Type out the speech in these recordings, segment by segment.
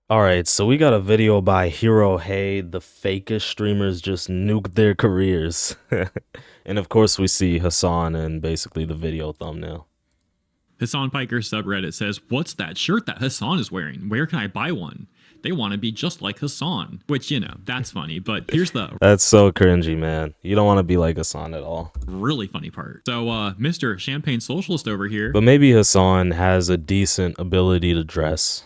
All right, so we got a video by Hero Hey. The fakest streamers just nuke their careers. And of course, we see Hasan and basically the video thumbnail. Hasan Piker subreddit says, "What's that shirt that Hasan is wearing? Where can I buy one? They want to be just like Hasan." Which, that's funny. But here's the That's so cringy, man. You don't want to be like Hasan at all. really funny part. So, Mr. Champagne Socialist over here, But maybe Hasan has a decent ability to dress.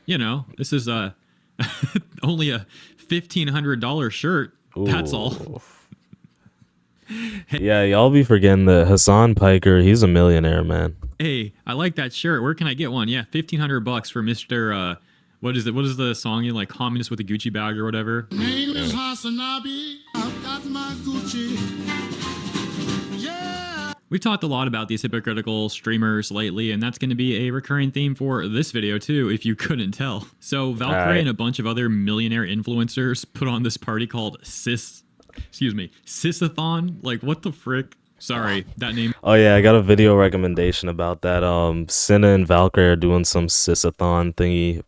this is only a $1,500 shirt. That's all. Ooh. Yeah, y'all be forgetting that Hasan Piker, he's a millionaire, man. Hey, I like that shirt. Where can I get one? Yeah, $1,500 for Mr. What is it? What is the song you like? Communist with a Gucci bag or whatever. Name is Hasan. I've got my Gucci. Yeah. We've talked a lot about these hypocritical streamers lately, and that's going to be a recurring theme for this video too, if you couldn't tell. So Valkyrae and a bunch of other millionaire influencers put on this party called Sisathon. Like, what the frick? Sorry, that name. Oh yeah, I got a video recommendation about that. Cinna and Valkyrae are doing some sisathon thingy.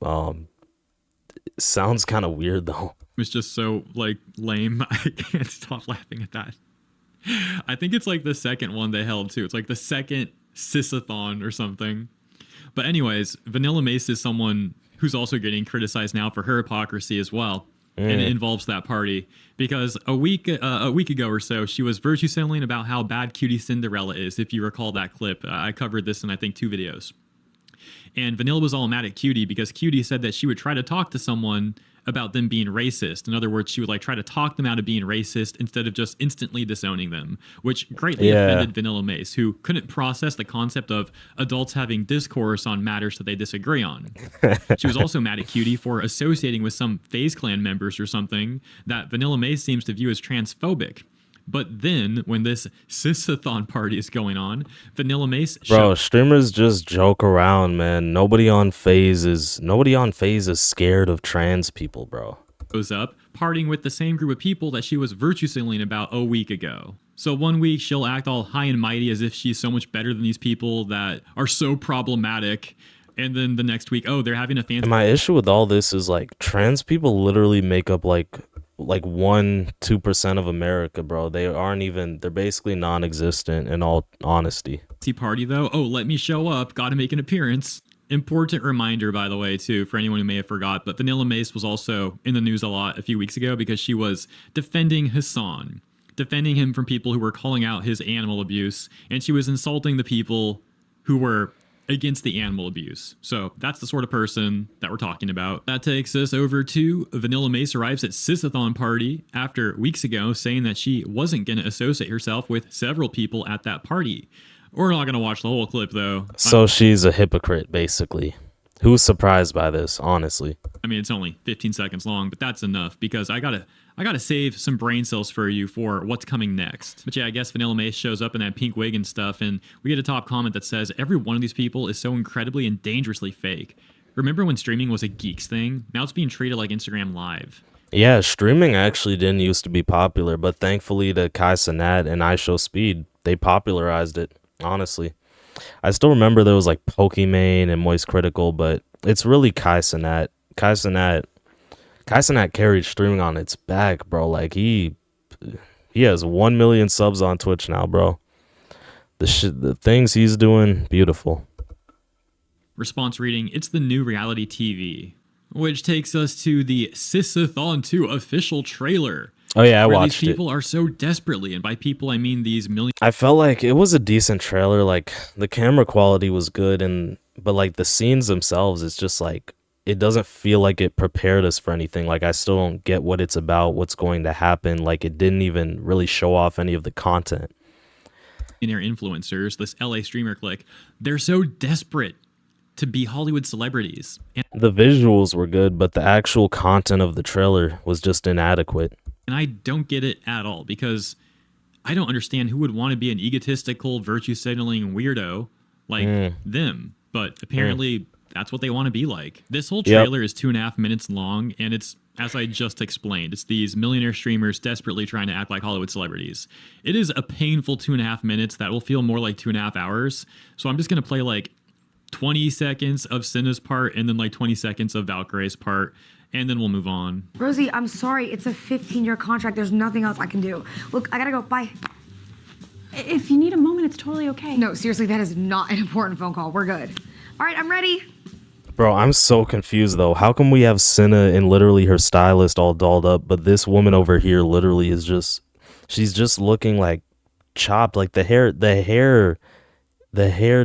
Sounds kind of weird though. It's just so like lame. I can't stop laughing at that. I think it's like the second one they held too. It's like the second Sisathon or something. But anyways, Vanilla Mace is someone who's also getting criticized now for her hypocrisy as well. And it involves that party because a week ago or so, she was virtue signaling about how bad Cutie Cinderella is. If you recall that clip, I covered this in I think 2 videos. And Vanilla was all mad at Cutie because Cutie said that she would try to talk to someone about them being racist. In other words, she would like try to talk them out of being racist instead of just instantly disowning them, which greatly offended Vanilla Mace, who couldn't process the concept of adults having discourse on matters that they disagree on. She was also mad at Cutie for associating with some FaZe Clan members or something that Vanilla Mace seems to view as transphobic. But then, when this Sisathon party is going on, Vanilla Mace... Bro, streamers just joke around, man. Nobody on FaZe is scared of trans people, bro. ...goes up, partying with the same group of people that she was virtue signaling about a week ago. So one week, she'll act all high and mighty as if she's so much better than these people that are so problematic. And then the next week, oh, they're having a fancy... And my issue with all this is, like, trans people literally make up, like 1-2% of America, bro. They're basically non-existent in all honesty. Party though, oh, let me show up, gotta make an appearance. Important reminder, by the way, too, for anyone who may have forgot, but Vanilla Mace was also in the news a lot a few weeks ago because she was defending Hasan, defending him from people who were calling out his animal abuse, and she was insulting the people who were against the animal abuse. So that's the sort of person that we're talking about. That takes us over to Vanilla Mace arrives at Sisathon party after weeks ago saying that she wasn't going to associate herself with several people at that party. We're not going to watch the whole clip though. So she's a hypocrite, basically. Who's surprised by this, honestly? I mean, it's only 15 seconds long, but that's enough because I gotta save some brain cells for you for what's coming next. But yeah, I guess Vanilla Mace shows up in that pink wig and stuff, and we get a top comment that says, "Every one of these people is so incredibly and dangerously fake. Remember when streaming was a geeks thing? Now it's being treated like Instagram Live." Yeah, streaming actually didn't used to be popular, but thankfully to Kai Cenat and iShowSpeed, they popularized it, honestly. I still remember there was like Pokimane and Moist Critical, but it's really Kai Cenat. Kai Cenat carried streaming on its back, bro. Like he has 1 million subs on Twitch now, bro. The things he's doing, beautiful. Response reading, it's the new reality TV. Which takes us to the Sisathon 2 official trailer. Oh yeah, I watched it. These people are so desperately, and by people I mean these million... I felt like it was a decent trailer. Like the camera quality was good, but like the scenes themselves, it's just like it doesn't feel like it prepared us for anything. Like I still don't get what it's about, what's going to happen. Like it didn't even really show off any of the content. Influencers, this LA streamer clique, they're so desperate to be Hollywood celebrities. And the visuals were good, but the actual content of the trailer was just inadequate. And I don't get it at all because I don't understand who would want to be an egotistical, virtue signaling weirdo like them. But apparently that's what they want to be like. This whole trailer is 2.5 minutes long, and it's, as I just explained, it's these millionaire streamers desperately trying to act like Hollywood celebrities. It is a painful 2.5 minutes that will feel more like 2.5 hours. So I'm just going to play like 20 seconds of Cinna's part and then like 20 seconds of Valkyrae's part, and then we'll move on. Rosie, I'm sorry. It's a 15-year contract. There's nothing else I can do. Look, I gotta go. Bye. If you need a moment, it's totally okay. No, seriously, that is not an important phone call. We're good. All right, I'm ready. Bro, I'm so confused though. How come we have Cinna and literally her stylist all dolled up, but this woman over here literally is just, she's just looking like chopped. Like the hair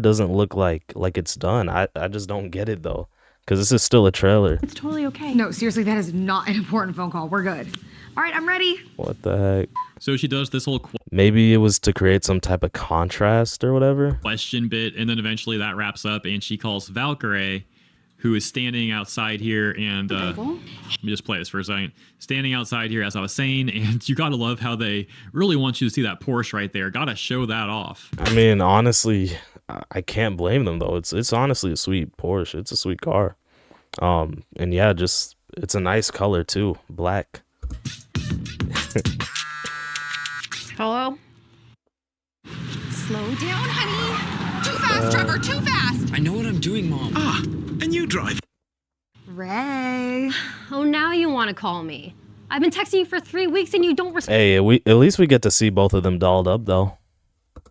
doesn't look like it's done. I just don't get it though, because this is still a trailer. It's totally okay. No, seriously, that is not an important phone call. We're good. All right, I'm ready. What the heck? So she does this whole Maybe it was to create some type of contrast or whatever. question bit, and then eventually that wraps up, and she calls Valkyrae, who is standing outside here, and let me just play this for a second. Standing outside here, as I was saying, and you gotta love how they really want you to see that Porsche right there. Gotta show that off. I mean, honestly, I can't blame them though. It's honestly a sweet Porsche. It's a sweet car. And yeah, just it's a nice color too, black. Hello? Slow down, honey. Too fast, Trevor, too fast. I know what I'm doing, Mom. And you drive. Ray. Oh, now you want to call me. I've been texting you for 3 weeks and you don't Hey, at least we get to see both of them dolled up though.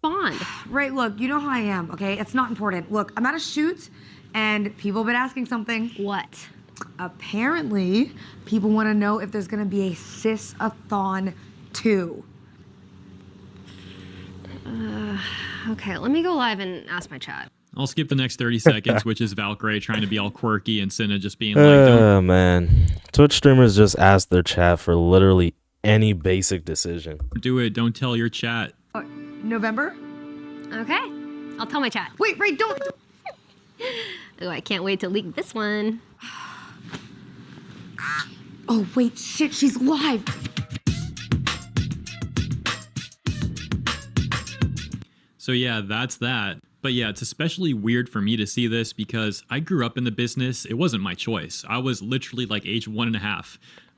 respond. Ray, look, you know how I am, okay? It's not important. Look, I'm at a shoot, and people have been asking something. What? Apparently, people want to know if there's going to be a sis-a-thon 2. Okay, let me go live and ask my chat. I'll skip the next 30 seconds, which is Valkyrae trying to be all quirky and Cinna just being like, don't Man. Twitch streamers just ask their chat for literally any basic decision. do it. Don't tell your chat. November? Okay, I'll tell my chat. Wait, Ray, don't. Oh, I can't wait to leak this one. Oh, wait, shit, she's live. So yeah, that's that. But yeah, it's especially weird for me to see this because I grew up in the business. It wasn't my choice. I was literally like age 1.5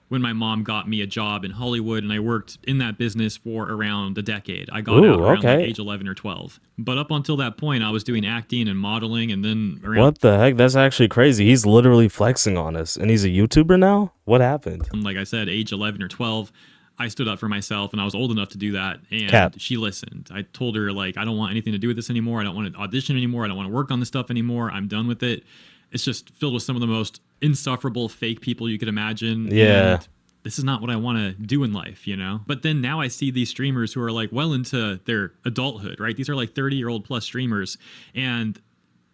when my mom got me a job in Hollywood, and I worked in that business for around a decade. I got out around like age 11 or 12. But up until that point, I was doing acting and modeling, and then around What the heck? That's actually crazy. He's literally flexing on us, and he's a YouTuber now? What happened? like I said, age 11 or 12, I stood up for myself, and I was old enough to do that, and Cap. she listened. I told her, like, I don't want anything to do with this anymore. I don't want to audition anymore. I don't want to work on this stuff anymore. I'm done with it. It's just filled with some of the most insufferable fake people you could imagine. Yeah. And this is not what I want to do in life, you know? But then now I see these streamers who are like well into their adulthood, right? These are like 30-year-old plus streamers, and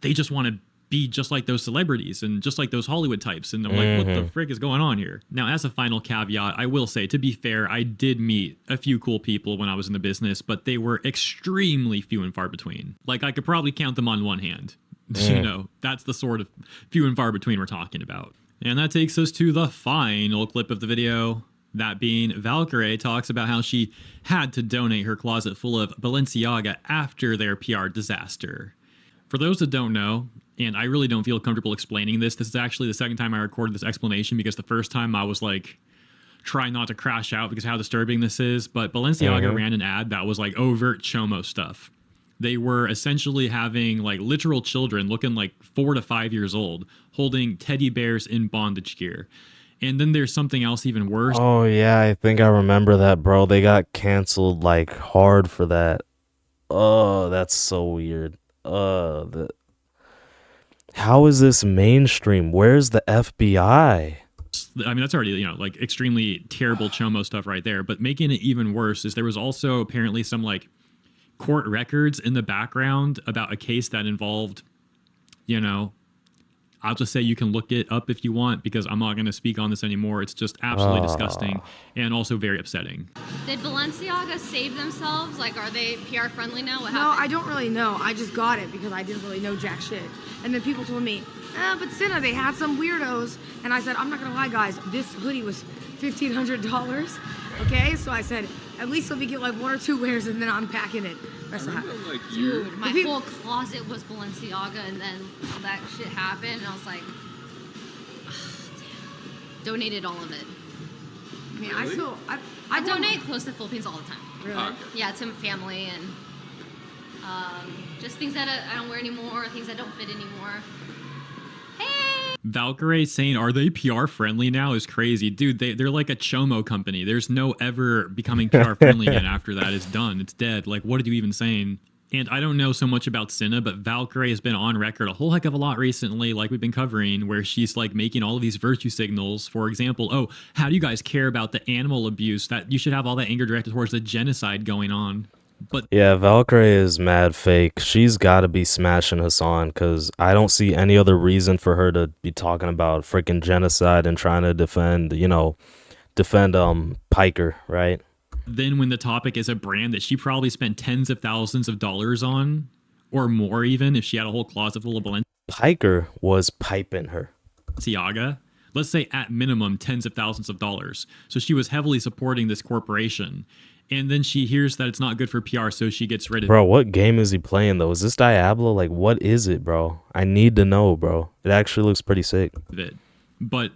they just want to be just like those celebrities and just like those Hollywood types. And I'm like, what the frick is going on here? Now, as a final caveat, I will say, to be fair, I did meet a few cool people when I was in the business, but they were extremely few and far between. Like, I could probably count them on one hand. You know, that's the sort of few and far between we're talking about. And that takes us to the final clip of the video. That being, Valkyrae talks about how she had to donate her closet full of Balenciaga after their PR disaster. For those that don't know, and I really don't feel comfortable explaining this, this is actually the second time I recorded this explanation because the first time I was like, trying not to crash out because of how disturbing this is, but Balenciaga ran an ad that was like overt chomo stuff. They were essentially having like literal children looking like 4 to 5 years old holding teddy bears in bondage gear. And then there's something else even worse. Oh yeah, I think I remember that, bro. They got canceled like hard for that. Oh, that's so weird. How is this mainstream? Where's the FBI? I mean, that's already, you know, like extremely terrible chomo stuff right there. But making it even worse is there was also apparently some like court records in the background about a case that involved, you know, I'll just say you can look it up if you want because I'm not going to speak on this anymore. It's just absolutely disgusting and also very upsetting. Did Balenciaga save themselves? Like, are they PR friendly now? What No, happened? I don't really know. I just got it because I didn't really know jack shit. And then people told me, but Cinna, they had some weirdos. And I said, I'm not gonna lie, guys, this hoodie was $1,500. Okay, so I said, at least let me get like 1 or 2 wears and then I'm packing it. That's what happened. Dude, my whole closet was Balenciaga, and then that shit happened, and I was like, damn. Donated all of it. I mean, I still, I donate clothes to the Philippines all the time. Really? Yeah, to family and Just things that I don't wear anymore, things that don't fit anymore. Valkyrae saying, are they PR friendly now is crazy. Dude, they're like a Chomo company. There's no ever becoming PR friendly again after that. It's done. It's dead. Like, what are you even saying? And I don't know so much about Cinna, but Valkyrae has been on record a whole heck of a lot recently, like we've been covering, where she's like making all of these virtue signals. For example, oh, how do you guys care about the animal abuse? That you should have all that anger directed towards the genocide going on. But Yeah, Valkyrae is mad fake. She's got to be smashing Hasan because I don't see any other reason for her to be talking about freaking genocide and trying to defend, Piker, right? then when the topic is a brand that she probably spent tens of thousands of dollars on, or more even, if she had a whole closet full of Piker was piping her. Balenciaga, let's say at minimum tens of thousands of dollars. So she was heavily supporting this corporation. And then she hears that it's not good for PR, so she gets rid of Bro, what game is he playing though? Is this Diablo? Like, what is it, bro? I need to know, bro. It actually looks pretty sick. it. But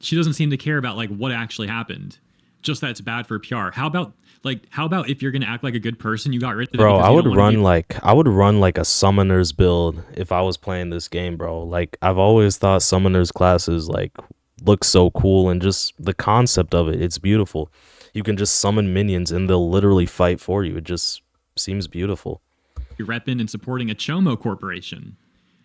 she doesn't seem to care about like what actually happened. Just that it's bad for PR. How about if you're gonna act like a good person, you got rid of it? Bro, because I you would don't wanna run like a summoner's build if I was playing this game, bro. Like, I've always thought summoner's classes like look so cool, and just the concept of it, it's beautiful. You can just summon minions and they'll literally fight for you. It just seems beautiful. be repping and supporting a Chomo corporation.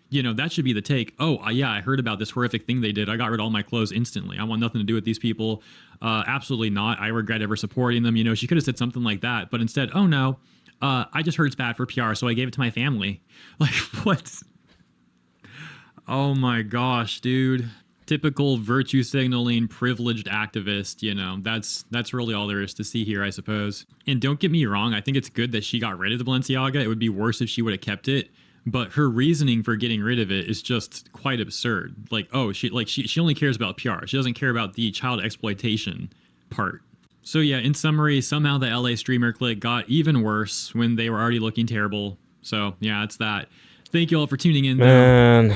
You know, that should be the take. Oh, yeah, I heard about this horrific thing they did. I got rid of all my clothes instantly. I want nothing to do with these people. Absolutely not. I regret ever supporting them. You know, she could have said something like that. But instead, oh no, I just heard it's bad for PR, so I gave it to my family. Like, what? Oh my gosh, dude. Typical virtue signaling, privileged activist. You know, that's really all there is to see here, I suppose. And don't get me wrong, I think it's good that she got rid of the Balenciaga. It would be worse if she would have kept it. But her reasoning for getting rid of it is just quite absurd. Like, oh, she only cares about PR. She doesn't care about the child exploitation part. So yeah, in summary, somehow the LA streamer clique got even worse when they were already looking terrible. So yeah, it's that. Thank you all for tuning in. Man,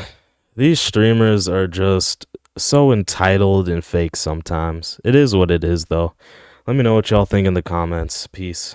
these streamers are just so entitled and fake sometimes. It is what it is, though. Let me know what y'all think in the comments. Peace.